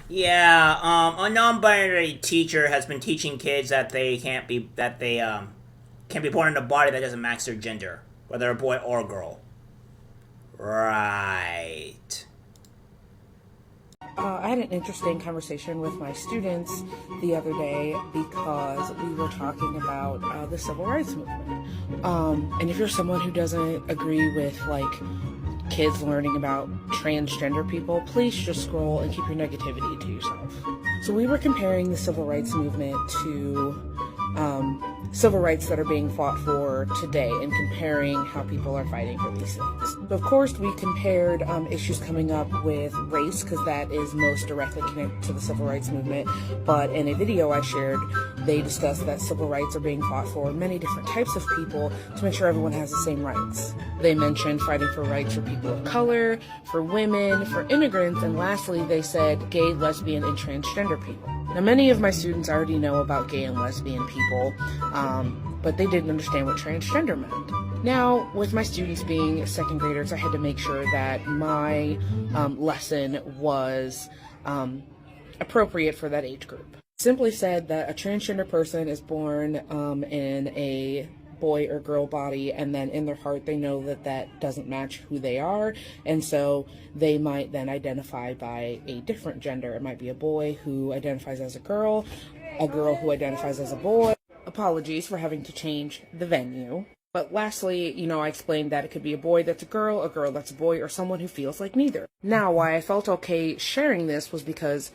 Yeah, a non-binary teacher has been teaching kids that they can't be born in a body that doesn't match their gender, whether a boy or a girl. Right. I had an interesting conversation with my students the other day because we were talking about the civil rights movement. And if you're someone who doesn't agree with like kids learning about transgender people, please just scroll and keep your negativity to yourself. So we were comparing the civil rights movement to civil rights that are being fought for today and comparing how people are fighting for these things. So of course, we compared issues coming up with race because that is most directly connected to the civil rights movement. But in a video I shared, they discussed that civil rights are being fought for many different types of people to make sure everyone has the same rights. They mentioned fighting for rights for people of color, for women, for immigrants, and lastly, they said gay, lesbian, and transgender people. Now, many of my students already know about gay and lesbian people, but they didn't understand what transgender meant. Now, with my students being second graders, I had to make sure that my lesson was appropriate for that age group. Simply said that a transgender person is born in a boy or girl body, and then in their heart they know that that doesn't match who they are, and so they might then identify by a different gender. It might be a boy who identifies as a girl who identifies as a boy. Apologies for having to change the venue. But lastly, I explained that it could be a boy that's a girl that's a boy, or someone who feels like neither. Now, why I felt okay sharing this was because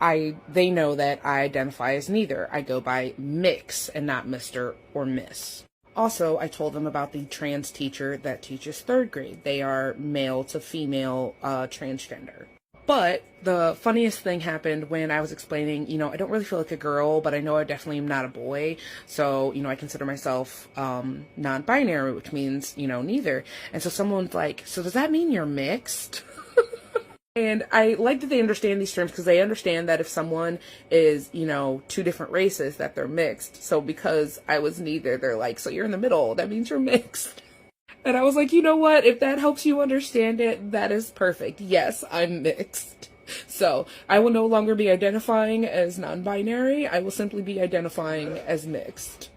they know that I identify as neither. I go by Mix and not Mr. or Miss. Also, I told them about the trans teacher that teaches third grade. They are male to female transgender. But the funniest thing happened when I was explaining, I don't really feel like a girl, but I know I definitely am not a boy. So, I consider myself non-binary, which means, neither. And so someone's like, so does that mean you're mixed? And I like that they understand these terms because they understand that if someone is, two different races, that they're mixed. So because I was neither, they're like, so you're in the middle. That means you're mixed. And I was like, you know what? If that helps you understand it, that is perfect. Yes, I'm mixed. So I will no longer be identifying as non-binary. I will simply be identifying as mixed.